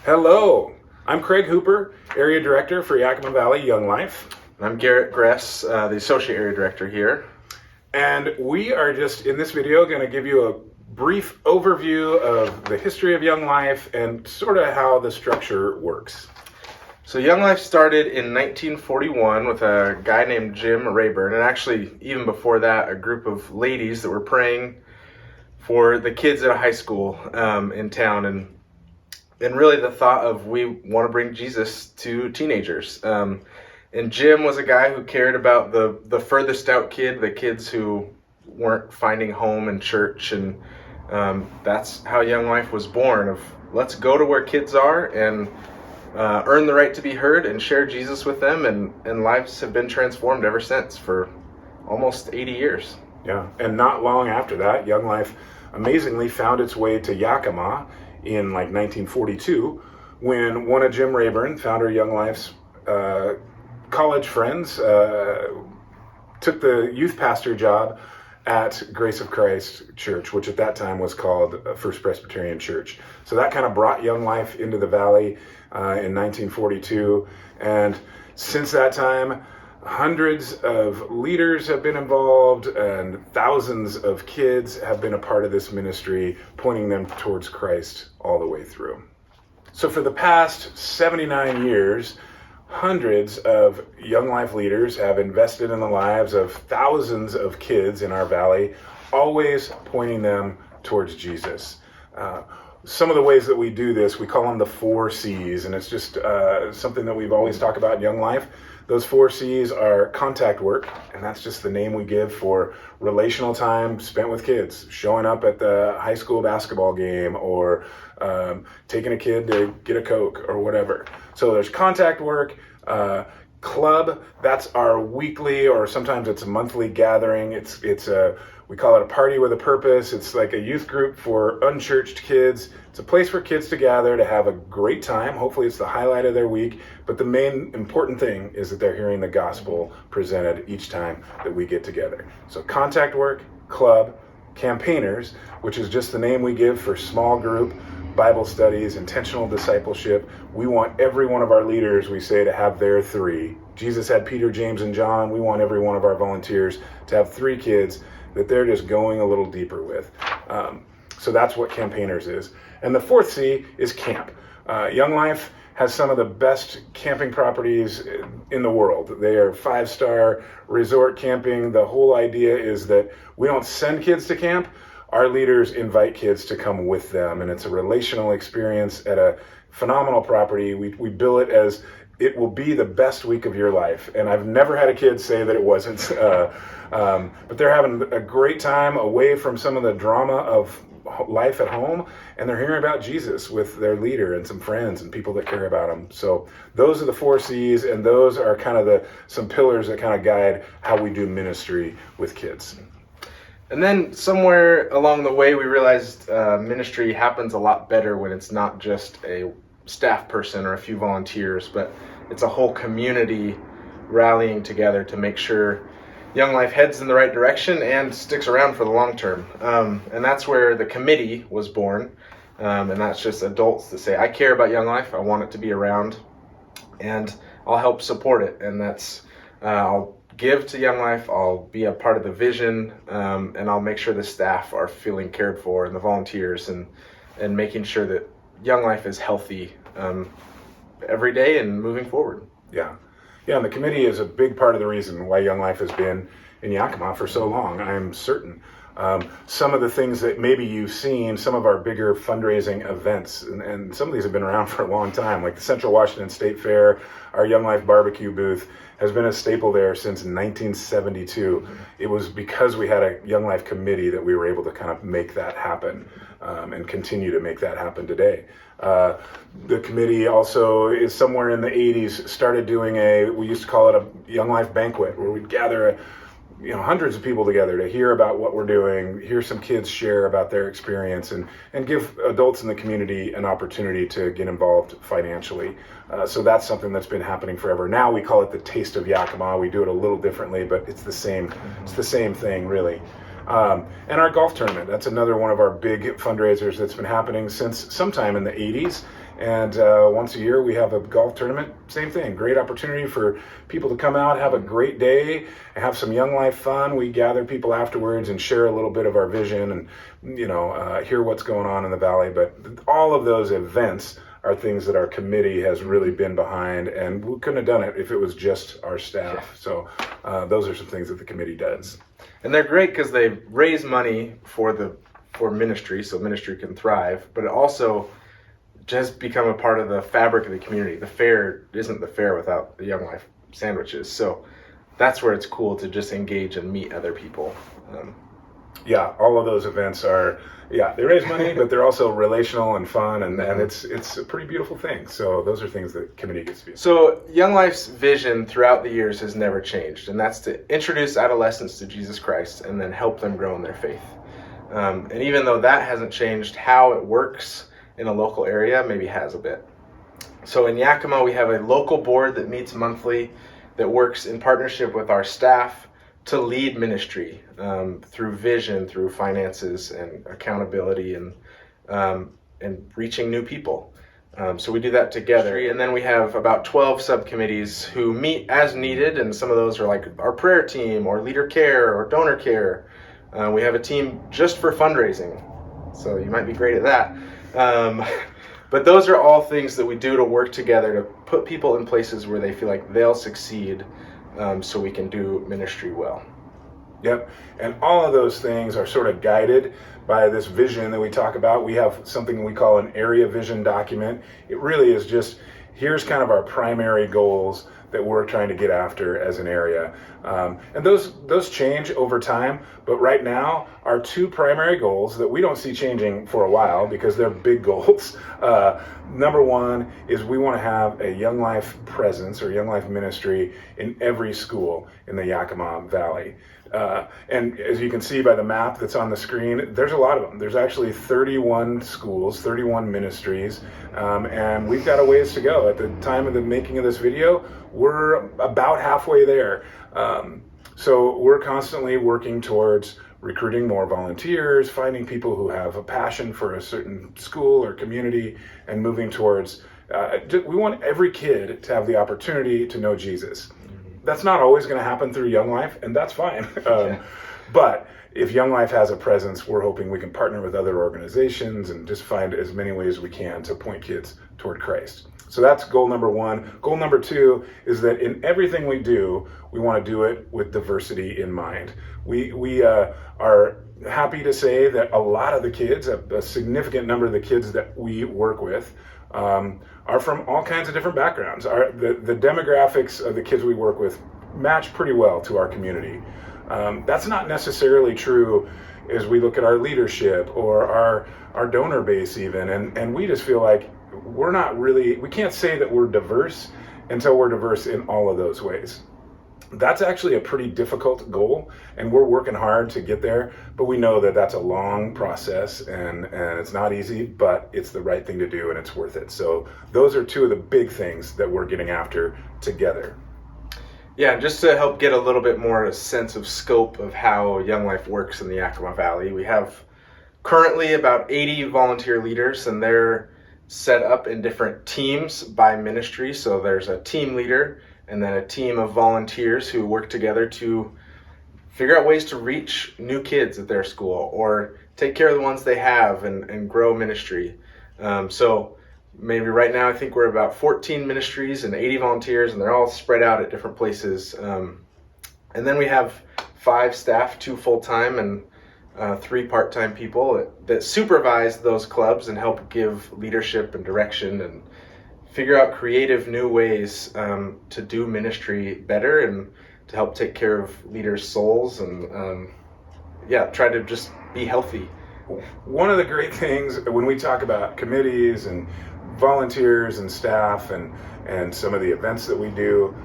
Hello, I'm Craig Hooper, Area Director for Yakima Valley Young Life. I'm Garrett Gress, the Associate Area Director here. And we are just, in this video, going to give you a brief overview of the history of Young Life and sort of how the structure works. So Young Life started in 1941 with a guy named Jim Rayburn, and actually even before that, a group of ladies that were praying for the kids at a high school in town, and really the thought of we want to bring Jesus to teenagers. And Jim was a guy who cared about the furthest out kid, the kids who weren't finding home in church, and that's how Young Life was born, of let's go to where kids are and earn the right to be heard and share Jesus with them, and lives have been transformed ever since for almost 80 years. Yeah, and not long after that, Young Life amazingly found its way to Yakima in like 1942, when one of Jim Rayburn, founder of Young Life's college friends, took the youth pastor job at Grace of Christ Church, which at that time was called First Presbyterian Church. So that kind of brought Young Life into the valley in 1942. And since that time, hundreds of leaders have been involved and thousands of kids have been a part of this ministry, pointing them towards Christ all the way through. So for the past 79 years, hundreds of Young Life leaders have invested in the lives of thousands of kids in our valley, always pointing them towards Jesus. Some of the ways that we do this, we call them the 4 C's, and it's just something that we've always talked about in Young Life. Those 4 C's are contact work, and that's just the name we give for relational time spent with kids, showing up at the high school basketball game or taking a kid to get a Coke or whatever. So there's contact work. Club, that's our weekly or sometimes it's a monthly gathering. We call it a party with a purpose. It's like a youth group for unchurched kids. It's a place for kids to gather to have a great time. Hopefully it's the highlight of their week. But the main important thing is that they're hearing the gospel presented each time that we get together. So contact work, club, campaigners, which is just the name we give for small group Bible studies, intentional discipleship. We want every one of our leaders, we say, to have their 3. Jesus had Peter, James, and John. We want every one of our volunteers to have 3 kids that they're just going a little deeper with. So that's what campaigners is. And the 4th C is camp. Young Life has some of the best camping properties in the world. They are 5-star resort camping. The whole idea is that we don't send kids to camp. Our leaders invite kids to come with them, and it's a relational experience at a phenomenal property. We bill it as it will be the best week of your life, and I've never had a kid say that it wasn't. But they're having a great time away from some of the drama of life at home, and they're hearing about Jesus with their leader and some friends and people that care about them. So those are the 4 C's, and those are kind of some pillars that kind of guide how we do ministry with kids. And then somewhere along the way, we realized ministry happens a lot better when it's not just a staff person or a few volunteers, but it's a whole community rallying together to make sure Young Life heads in the right direction and sticks around for the long term. And that's where the committee was born. And that's just adults that say, I care about Young Life, I want it to be around, and I'll help support it. And that's, I'll give to Young Life, I'll be a part of the vision, and I'll make sure the staff are feeling cared for and the volunteers, and making sure that Young Life is healthy every day and moving forward. Yeah, and the committee is a big part of the reason why Young Life has been in Yakima for so long, I'm certain. Some of the things that maybe you've seen, some of our bigger fundraising events, and some of these have been around for a long time, like the Central Washington State Fair, our Young Life barbecue booth has been a staple there since 1972. It was because we had a Young Life committee that we were able to kind of make that happen, and continue to make that happen today. The committee also is somewhere in the 80s started doing we used to call it a Young Life banquet, where we'd gather hundreds of people together to hear about what we're doing, hear some kids share about their experience, and give adults in the community an opportunity to get involved financially. So that's something that's been happening forever. Now we call it the Taste of Yakima. We do it a little differently, but it's the same. It's the same thing, really. And our golf tournament, that's another one of our big fundraisers that's been happening since sometime in the 80s. And once a year we have a golf tournament. Same thing, great opportunity for people to come out, have a great day, have some Young Life fun. We gather people afterwards and share a little bit of our vision and hear what's going on in the valley. But all of those events are things that our committee has really been behind, and we couldn't have done it if it was just our staff. So those are some things that the committee does. And they're great because they raise money for ministry, so ministry can thrive, but it also just become a part of the fabric of the community. The fair isn't the fair without the Young Life sandwiches. So that's where it's cool to just engage and meet other people. Yeah, all of those events are, they raise money, but they're also relational and fun, and it's a pretty beautiful thing. So those are things that committee gets to do. So Young Life's vision throughout the years has never changed, and that's to introduce adolescents to Jesus Christ and then help them grow in their faith. And even though that hasn't changed, how it works in a local area maybe has a bit. So in Yakima, we have a local board that meets monthly that works in partnership with our staff to lead ministry through vision, through finances and accountability and reaching new people. So we do that together. And then we have about 12 subcommittees who meet as needed, and some of those are like our prayer team or leader care or donor care. We have a team just for fundraising, so you might be great at that. But those are all things that we do to work together to put people in places where they feel like they'll succeed, so we can do ministry well. Yep, and all of those things are sort of guided by this vision that we talk about. We have something we call an area vision document. It really is just, here's kind of our primary goals that we're trying to get after as an area. And those change over time, but right now, our two primary goals that we don't see changing for a while because they're big goals. Number one is we want to have a Young Life presence or Young Life ministry in every school in the Yakima Valley. And as you can see by the map that's on the screen, there's a lot of them. There's actually 31 schools, 31 ministries, and we've got a ways to go. At the time of the making of this video, we're about halfway there. So we're constantly working towards recruiting more volunteers, finding people who have a passion for a certain school or community, and moving towards, we want every kid to have the opportunity to know Jesus. That's not always going to happen through Young Life, and that's fine. But if Young Life has a presence, we're hoping we can partner with other organizations and just find as many ways as we can to point kids toward Christ. So that's goal number one. Goal number two is that in everything we do, we want to do it with diversity in mind. We are happy to say that a lot of the kids, a significant number of the kids that we work with, are from all kinds of different backgrounds. The demographics of the kids we work with match pretty well to our community. That's not necessarily true as we look at our leadership or our donor base even, and we just feel like we can't say that we're diverse until we're diverse in all of those ways. That's actually a pretty difficult goal, and we're working hard to get there, but we know that that's a long process and it's not easy, but it's the right thing to do and it's worth it. So those are two of the big things that we're getting after together. Yeah, just to help get a little bit more a sense of scope of how Young Life works in the Yakima Valley, we have currently about 80 volunteer leaders, and they're set up in different teams by ministry. So there's a team leader and then a team of volunteers who work together to figure out ways to reach new kids at their school or take care of the ones they have and grow ministry. So maybe right now I think we're about 14 ministries and 80 volunteers, and they're all spread out at different places. And then we have 5 staff, 2 full-time and 3 part-time people that supervise those clubs and help give leadership and direction and figure out creative new ways to do ministry better and to help take care of leaders' souls and try to just be healthy. One of the great things when we talk about committees and volunteers and staff and some of the events that we do,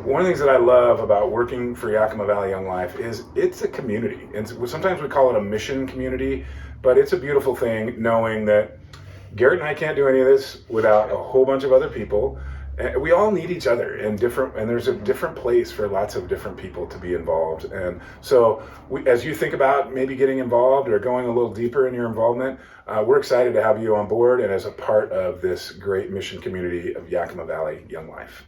one of the things that I love about working for Yakima Valley Young Life is it's a community. And sometimes we call it a mission community, but it's a beautiful thing knowing that Garrett and I can't do any of this without a whole bunch of other people. And we all need each other in different, and there's a different place for lots of different people to be involved. And so as you think about maybe getting involved or going a little deeper in your involvement, we're excited to have you on board and as a part of this great mission community of Yakima Valley Young Life.